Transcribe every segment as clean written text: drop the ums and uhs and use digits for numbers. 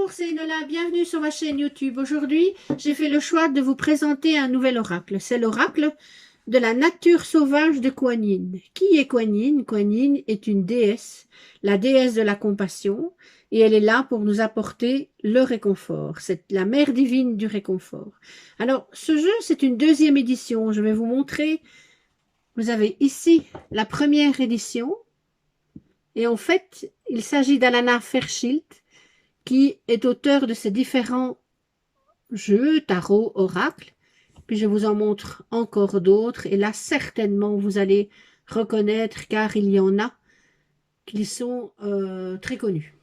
Bonjour, c'est Enola, bienvenue sur ma chaîne YouTube. Aujourd'hui, j'ai fait le choix de vous présenter un nouvel oracle. C'est l'oracle de la nature sauvage de Kuan Yin. Qui est Kuan Yin? Kuan Yin est une déesse, la déesse de la compassion, et elle est là pour nous apporter le réconfort. C'est la mère divine du réconfort. Alors, ce jeu, c'est une deuxième édition. Je vais vous montrer. Vous avez ici la première édition, et en fait, il s'agit d'Alana Fairchild, qui est auteur de ces différents jeux, tarot, oracle. Puis je vous en montre encore d'autres. Et là, certainement, vous allez reconnaître, car il y en a qui sont très connus.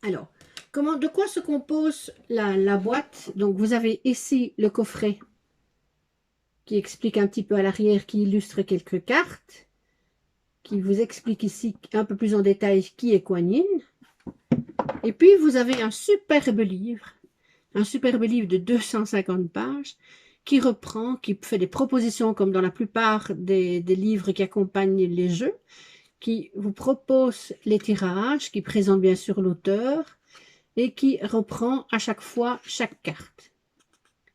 Alors, de quoi se compose la boîte? Donc, vous avez ici le coffret qui explique un petit peu à l'arrière, qui illustre quelques cartes, qui vous explique ici un peu plus en détail qui est Kuan Yin. Et puis, vous avez un superbe livre de 250 pages qui reprend, qui fait des propositions comme dans la plupart des livres qui accompagnent les jeux, qui vous propose les tirages, qui présente bien sûr l'auteur et qui reprend à chaque fois chaque carte.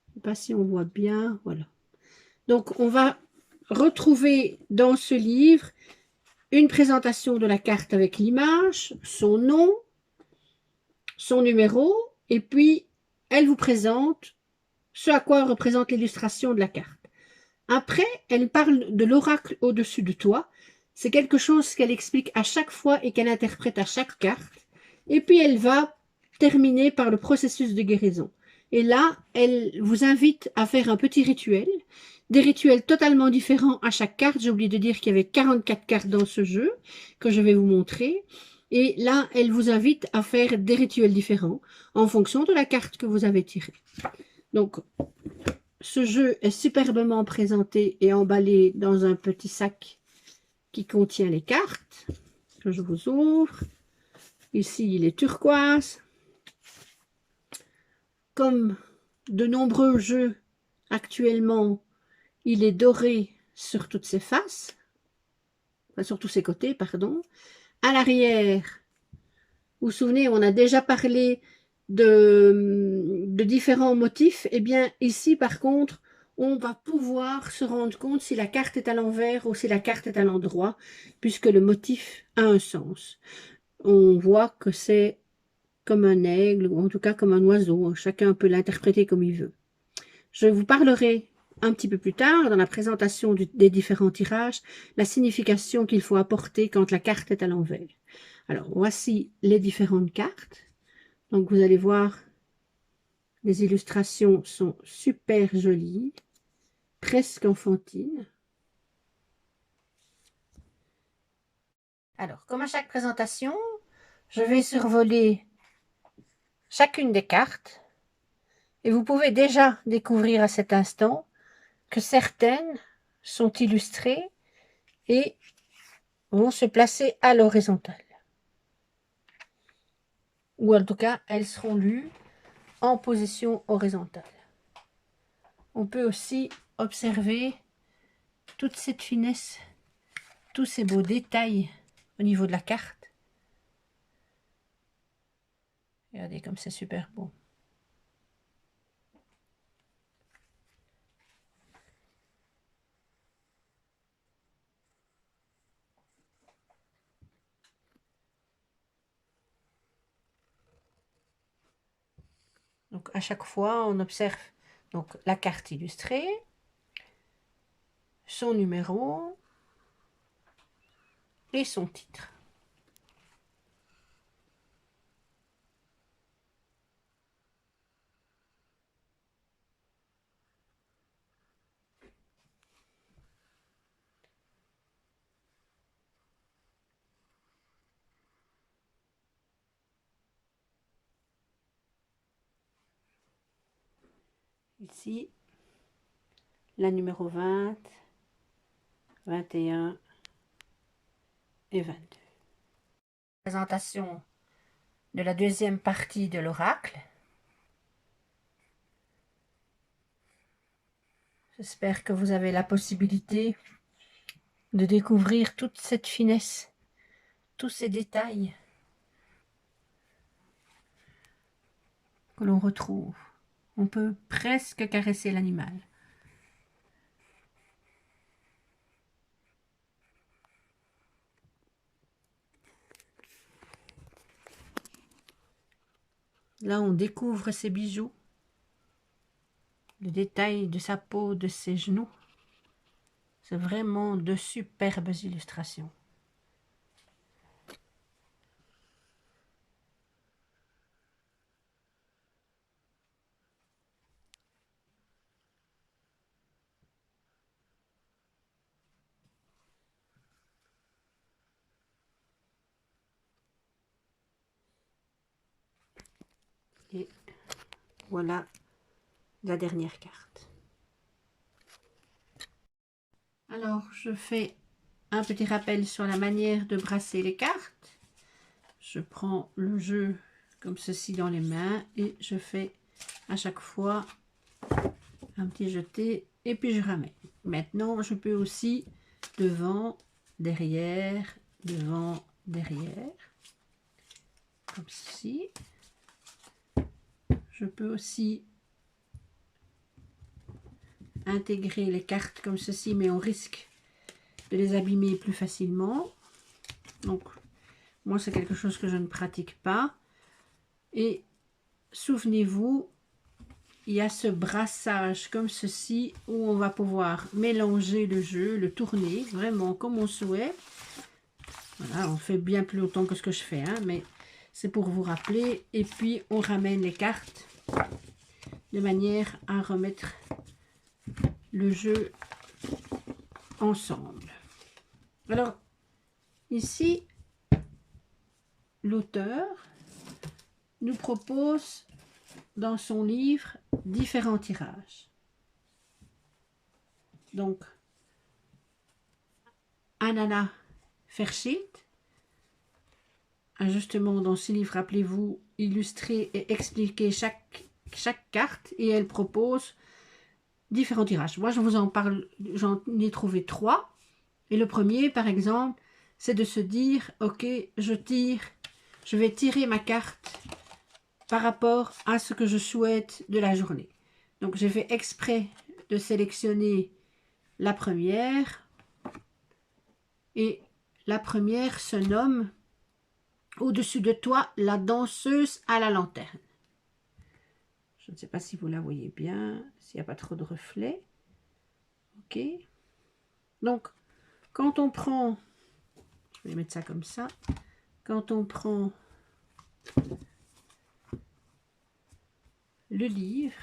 Je ne sais pas si on voit bien, voilà. Donc, on va retrouver dans ce livre une présentation de la carte avec l'image, son nom, son numéro, et puis elle vous présente ce à quoi représente l'illustration de la carte. Après, elle parle de l'oracle au-dessus de toi. C'est quelque chose qu'elle explique à chaque fois et qu'elle interprète à chaque carte. Et puis, elle va terminer par le processus de guérison. Et là, elle vous invite à faire un petit rituel, des rituels totalement différents à chaque carte. J'ai oublié de dire qu'il y avait 44 cartes dans ce jeu que je vais vous montrer. Et là, elle vous invite à faire des rituels différents en fonction de la carte que vous avez tirée. Donc, ce jeu est superbement présenté et emballé dans un petit sac qui contient les cartes, que je vous ouvre. Ici, il est turquoise. Comme de nombreux jeux actuellement, il est doré sur toutes ses faces, enfin, sur tous ses côtés, pardon. À l'arrière, vous vous souvenez, on a déjà parlé de différents motifs. Eh bien, ici, par contre, on va pouvoir se rendre compte si la carte est à l'envers ou si la carte est à l'endroit, puisque le motif a un sens. On voit que c'est comme un aigle, ou en tout cas comme un oiseau. Chacun peut l'interpréter comme il veut. Je vous parlerai un petit peu plus tard, dans la présentation des différents tirages, la signification qu'il faut apporter quand la carte est à l'envers. Alors, voici les différentes cartes. Donc, vous allez voir, les illustrations sont super jolies, presque enfantines. Alors, comme à chaque présentation, je vais survoler chacune des cartes. Et vous pouvez déjà découvrir à cet instant que certaines sont illustrées et vont se placer à l'horizontale. Ou en tout cas, elles seront lues en position horizontale. On peut aussi observer toute cette finesse, tous ces beaux détails au niveau de la carte. Regardez comme c'est super beau. Donc à chaque fois, on observe donc la carte illustrée, son numéro et son titre. Ici, la numéro 20, 21 et 22. Présentation de la deuxième partie de l'oracle. J'espère que vous avez la possibilité de découvrir toute cette finesse, tous ces détails. que l'on retrouve. On peut presque caresser l'animal. Là, on découvre ses bijoux, le détail de sa peau, de ses genoux. C'est vraiment de superbes illustrations. Et voilà la dernière carte. Alors, je fais un petit rappel sur la manière de brasser les cartes. Je prends le jeu comme ceci dans les mains et je fais à chaque fois un petit jeté et puis je ramène. Maintenant, je peux aussi devant, derrière, devant, derrière, comme ceci. Je peux aussi intégrer les cartes comme ceci, mais on risque de les abîmer plus facilement. Donc, moi, c'est quelque chose que je ne pratique pas. Et souvenez-vous, il y a ce brassage comme ceci où on va pouvoir mélanger le jeu, le tourner vraiment comme on souhaite. Voilà, on fait bien plus longtemps que ce que je fais, hein, mais c'est pour vous rappeler. Et puis, on ramène les cartes de manière à remettre le jeu ensemble. Alors, ici, l'auteur nous propose dans son livre différents tirages. Donc, Anana Verschilt a justement dans ce livre, rappelez-vous, illustré et expliqué chaque carte et elle propose différents tirages. Moi, je vous en parle, j'en ai trouvé 3. Et le premier, par exemple, c'est de se dire, ok, je vais tirer ma carte par rapport à ce que je souhaite de la journée. Donc, j'ai fait exprès de sélectionner la première. Et la première se nomme « Au-dessus de toi, la danseuse à la lanterne ». Je ne sais pas si vous la voyez bien, s'il n'y a pas trop de reflets. Ok. Donc, quand on prend, je vais mettre ça comme ça, quand on prend le livre,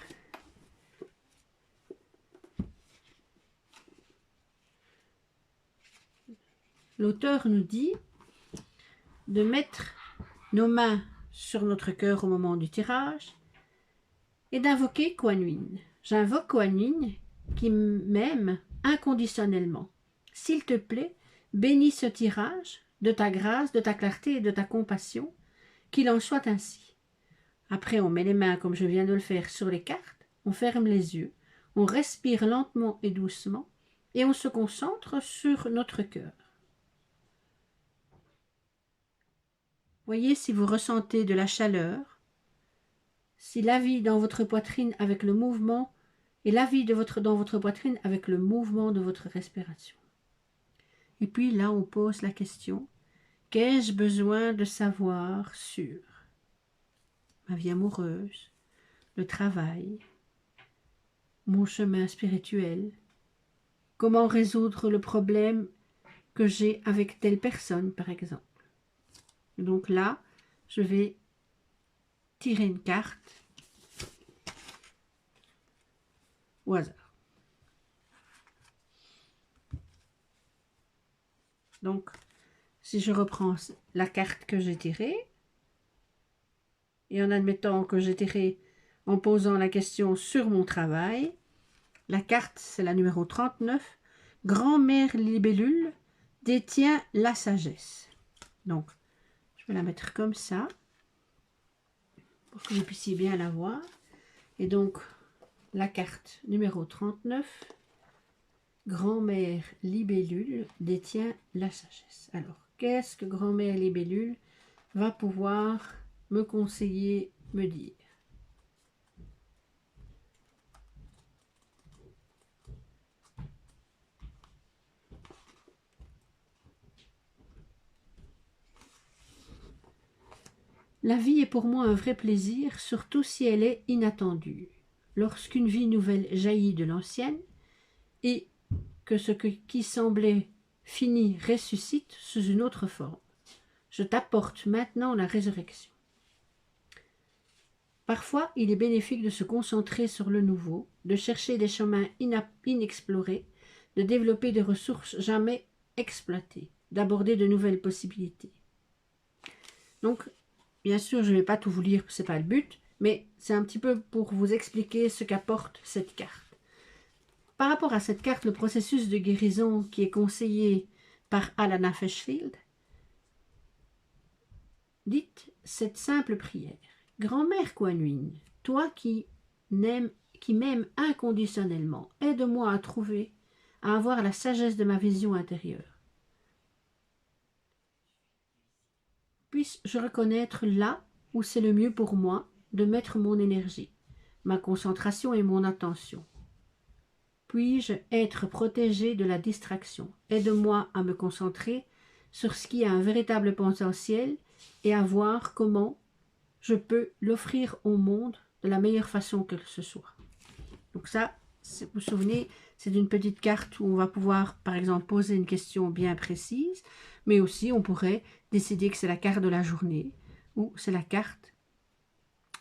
l'auteur nous dit de mettre nos mains sur notre cœur au moment du tirage et d'invoquer Kuan Yin. J'invoque Kuan Yin qui m'aime inconditionnellement. S'il te plaît, bénis ce tirage de ta grâce, de ta clarté et de ta compassion, qu'il en soit ainsi. Après, on met les mains, comme je viens de le faire, sur les cartes, on ferme les yeux, on respire lentement et doucement, et on se concentre sur notre cœur. Voyez si vous ressentez de la chaleur, si la vie dans votre poitrine avec le mouvement, et la vie dans votre poitrine avec le mouvement de votre respiration. Et puis là, on pose la question, qu'ai-je besoin de savoir sur ma vie amoureuse, le travail, mon chemin spirituel, comment résoudre le problème que j'ai avec telle personne, par exemple. Donc là, je vais tirer une carte au hasard. Donc, si je reprends la carte que j'ai tirée, et en admettant que j'ai tiré en posant la question sur mon travail, la carte, c'est la numéro 39, Grand-mère libellule détient la sagesse. Donc, je vais la mettre comme ça, pour que vous puissiez bien la voir. Et donc, la carte numéro 39, Grand-mère libellule détient la sagesse. Alors, qu'est-ce que Grand-mère libellule va pouvoir me conseiller, me dire? La vie est pour moi un vrai plaisir, surtout si elle est inattendue. Lorsqu'une vie nouvelle jaillit de l'ancienne, et que qui semblait fini ressuscite sous une autre forme. Je t'apporte maintenant la résurrection. Parfois, il est bénéfique de se concentrer sur le nouveau, de chercher des chemins inexplorés, de développer des ressources jamais exploitées, d'aborder de nouvelles possibilités. Donc, bien sûr, je ne vais pas tout vous lire, ce n'est pas le but, mais c'est un petit peu pour vous expliquer ce qu'apporte cette carte. Par rapport à cette carte, le processus de guérison qui est conseillé par Alana Freshfield, dites cette simple prière. Grand-mère Kuan Yin, toi qui m'aimes inconditionnellement, aide-moi à avoir la sagesse de ma vision intérieure. Puisse-je reconnaître là où c'est le mieux pour moi de mettre mon énergie, ma concentration et mon attention. Puis-je être protégé de la distraction? Aide-moi à me concentrer sur ce qui a un véritable potentiel et à voir comment je peux l'offrir au monde de la meilleure façon que ce soit. Donc ça, vous vous souvenez, c'est une petite carte où on va pouvoir, par exemple, poser une question bien précise, mais aussi on pourrait décider que c'est la carte de la journée ou c'est la carte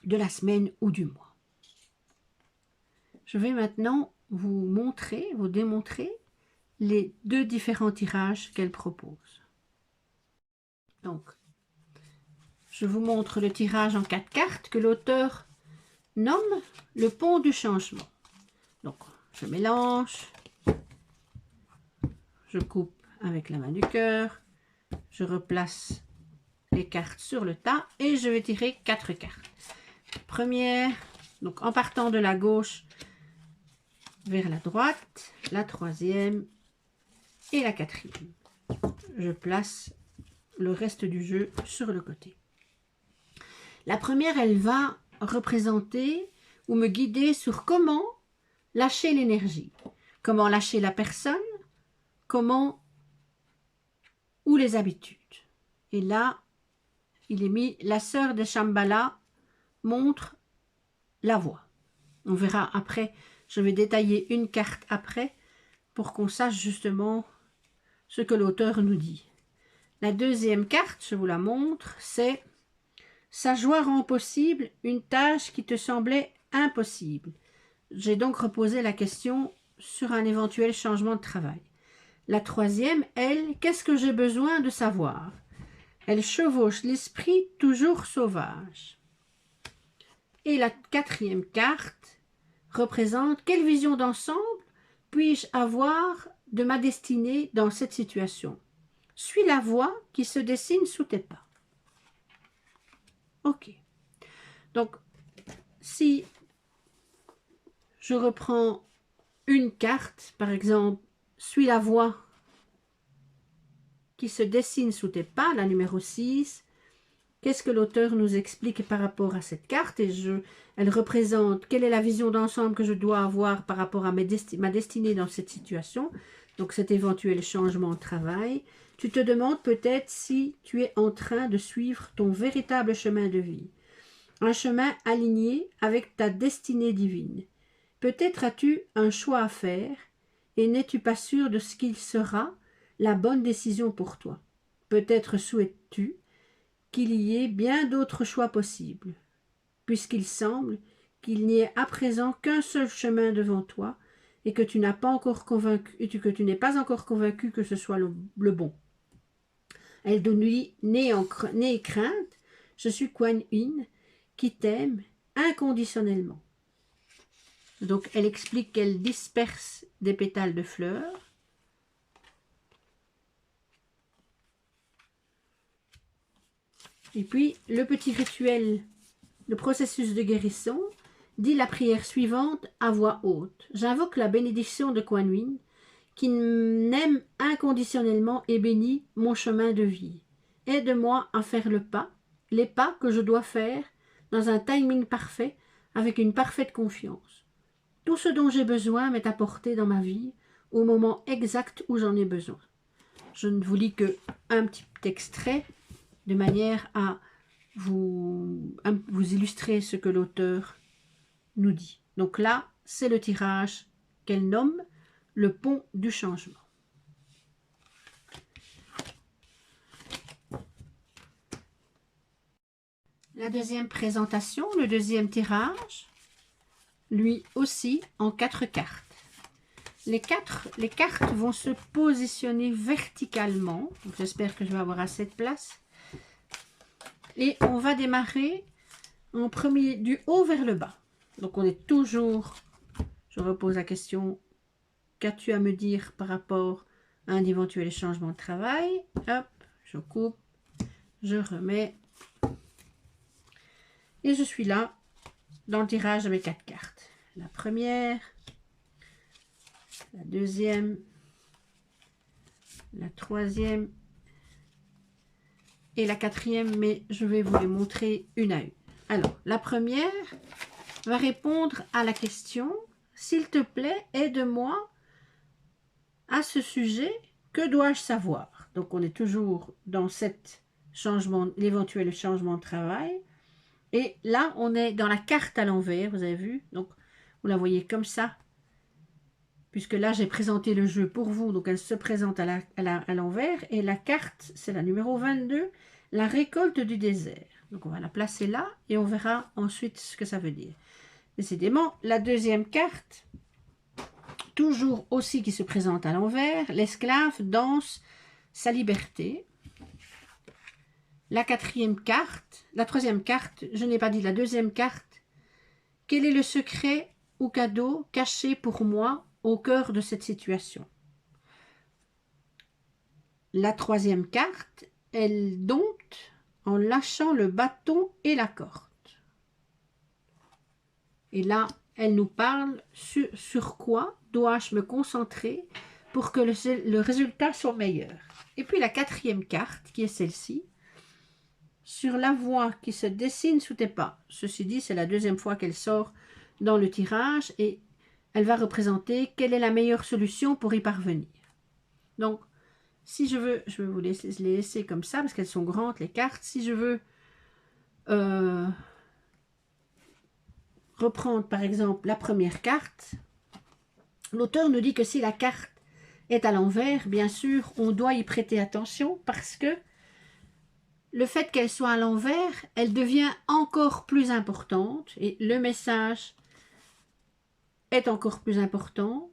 de la semaine ou du mois. Je vais maintenant vous démontrer les deux différents tirages qu'elle propose. Donc, je vous montre le tirage en 4 cartes que l'auteur nomme le pont du changement. Donc, je mélange, je coupe avec la main du cœur, je replace les cartes sur le tas et je vais tirer 4 cartes. Première, donc en partant de la gauche vers la droite, la troisième et la quatrième. Je place le reste du jeu sur le côté. La première, elle va représenter ou me guider sur comment lâcher l'énergie, comment lâcher la personne, ou les habitudes. Et là, il est mis la sœur de Shambhala montre la voie. On verra après, je vais détailler une carte après pour qu'on sache justement ce que l'auteur nous dit. La deuxième carte, je vous la montre, c'est « Sa joie rend possible une tâche qui te semblait impossible ». J'ai donc reposé la question sur un éventuel changement de travail. La troisième, elle, qu'est-ce que j'ai besoin de savoir? Elle chevauche l'esprit toujours sauvage. Et la quatrième carte représente quelle vision d'ensemble puis-je avoir de ma destinée dans cette situation? Suis la voie qui se dessine sous tes pas. Ok. Donc, si je reprends une carte, par exemple, suis la voie qui se dessine sous tes pas, la numéro 6, qu'est-ce que l'auteur nous explique par rapport à cette carte? Et elle représente quelle est la vision d'ensemble que je dois avoir par rapport à ma destinée dans cette situation, donc cet éventuel changement de travail. Tu te demandes peut-être si tu es en train de suivre ton véritable chemin de vie, un chemin aligné avec ta destinée divine. Peut-être as-tu un choix à faire et n'es-tu pas sûr de ce qu'il sera la bonne décision pour toi. Peut-être souhaites-tu qu'il y ait bien d'autres choix possibles, puisqu'il semble qu'il n'y ait à présent qu'un seul chemin devant toi et que tu n'es pas encore convaincu que ce soit le bon. Elle de nuit, née crainte, je suis Kuan Yin, qui t'aime inconditionnellement. Donc elle explique qu'elle disperse des pétales de fleurs. Et puis, le petit rituel, le processus de guérison, dit la prière suivante à voix haute. J'invoque la bénédiction de Kuan Yin, qui m'aime inconditionnellement et bénit mon chemin de vie. Aide-moi à faire les pas que je dois faire, dans un timing parfait, avec une parfaite confiance. Tout ce dont j'ai besoin m'est apporté dans ma vie, au moment exact où j'en ai besoin. Je ne vous lis qu'un petit extrait, de manière à vous illustrer ce que l'auteur nous dit. Donc là, c'est le tirage qu'elle nomme le pont du changement. La deuxième présentation, le deuxième tirage, lui aussi en 4 cartes. Les cartes vont se positionner verticalement. J'espère que je vais avoir assez de place. Et on va démarrer en premier du haut vers le bas. Donc on est toujours, je repose la question, qu'as-tu à me dire par rapport à un éventuel changement de travail? Hop, je coupe, je remets. Et je suis là dans le tirage avec 4 cartes. La première, la deuxième, la troisième et la quatrième, mais je vais vous les montrer une à une. Alors, la première va répondre à la question « S'il te plaît, aide-moi à ce sujet, que dois-je savoir ?» Donc, on est toujours dans l'éventuel changement de travail. Et là, on est dans la carte à l'envers, vous avez vu. Donc, vous la voyez comme ça. Puisque là, j'ai présenté le jeu pour vous. Donc, elle se présente à l'envers. Et la carte, c'est la numéro 22, la récolte du désert. Donc, on va la placer là et on verra ensuite ce que ça veut dire. Décidément, la deuxième carte, toujours aussi qui se présente à l'envers, l'esclave danse sa liberté. La quatrième carte, la troisième carte, je n'ai pas dit la deuxième carte. Quel est le secret ou cadeau caché pour moi au cœur de cette situation? La troisième carte, elle dompte en lâchant le bâton et la corde. Et là, elle nous parle sur quoi dois-je me concentrer pour que le résultat soit meilleur. Et puis la quatrième carte, qui est celle-ci, sur la voie qui se dessine sous tes pas. Ceci dit, c'est la deuxième fois qu'elle sort dans le tirage et elle va représenter quelle est la meilleure solution pour y parvenir. Donc, si je vais vous les laisser comme ça parce qu'elles sont grandes les cartes. Si je veux reprendre par exemple la première carte, l'auteur nous dit que si la carte est à l'envers, bien sûr, on doit y prêter attention parce que le fait qu'elle soit à l'envers, elle devient encore plus importante et le message est encore plus important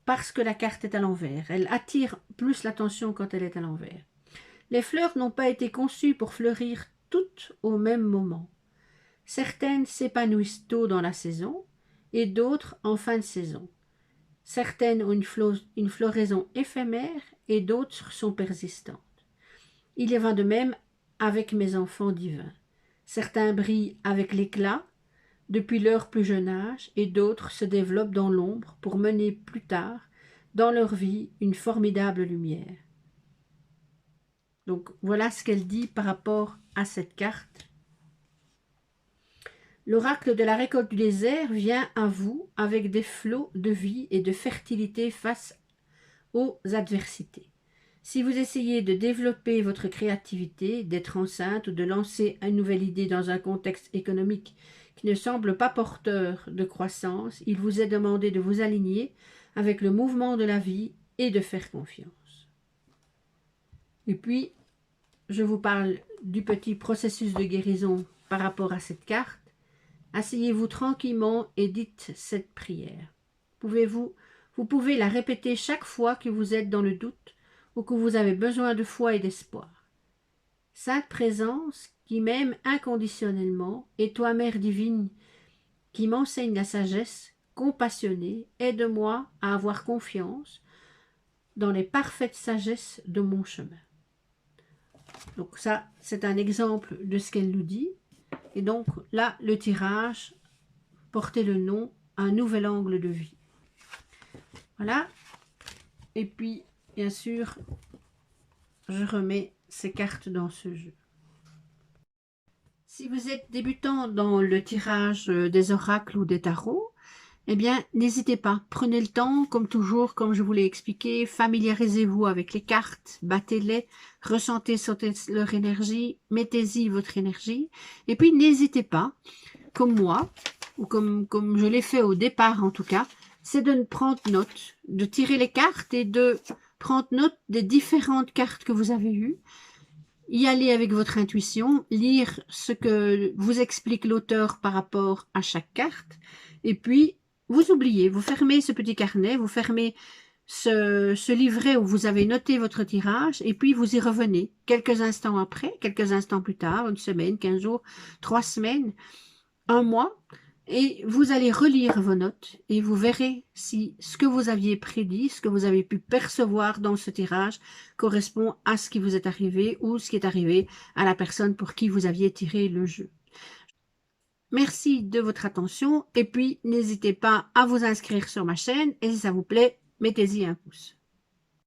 parce que la carte est à l'envers. Elle attire plus l'attention quand elle est à l'envers. Les fleurs n'ont pas été conçues pour fleurir toutes au même moment. Certaines s'épanouissent tôt dans la saison et d'autres en fin de saison. Certaines ont une floraison éphémère et d'autres sont persistantes. Il y va de même avec mes enfants divins. Certains brillent avec l'éclat depuis leur plus jeune âge et d'autres se développent dans l'ombre pour mener plus tard dans leur vie une formidable lumière. Donc voilà ce qu'elle dit par rapport à cette carte. L'oracle de la récolte du désert vient à vous avec des flots de vie et de fertilité face aux adversités. Si vous essayez de développer votre créativité, d'être enceinte ou de lancer une nouvelle idée dans un contexte économique qui ne semble pas porteur de croissance, il vous est demandé de vous aligner avec le mouvement de la vie et de faire confiance. Et puis, je vous parle du petit processus de guérison par rapport à cette carte. Asseyez-vous tranquillement et dites cette prière. Vous pouvez la répéter chaque fois que vous êtes dans le doute ou que vous avez besoin de foi et d'espoir. Sainte Présence, qui m'aime inconditionnellement, et toi, Mère divine, qui m'enseigne la sagesse, compassionnée, aide-moi à avoir confiance dans les parfaites sagesses de mon chemin. Donc ça, c'est un exemple de ce qu'elle nous dit. Et donc là, le tirage portait le nom « Un nouvel angle de vie ». Voilà. Et puis, bien sûr, je remets ces cartes dans ce jeu. Si vous êtes débutant dans le tirage des oracles ou des tarots, eh bien, n'hésitez pas. Prenez le temps, comme toujours, comme je vous l'ai expliqué. Familiarisez-vous avec les cartes, battez-les, ressentez leur énergie, mettez-y votre énergie. Et puis, n'hésitez pas, comme moi, ou comme je l'ai fait au départ en tout cas, c'est de prendre note, de tirer les cartes et de prendre note des différentes cartes que vous avez eues. Y aller avec votre intuition, lire ce que vous explique l'auteur par rapport à chaque carte, et puis vous oubliez, vous fermez ce petit carnet, vous fermez ce livret où vous avez noté votre tirage, et puis vous y revenez quelques instants après, quelques instants plus tard, une semaine, 15 jours, 3 semaines, un mois, et vous allez relire vos notes et vous verrez si ce que vous aviez prédit, ce que vous avez pu percevoir dans ce tirage correspond à ce qui vous est arrivé ou ce qui est arrivé à la personne pour qui vous aviez tiré le jeu. Merci de votre attention et puis n'hésitez pas à vous inscrire sur ma chaîne et si ça vous plaît, mettez-y un pouce.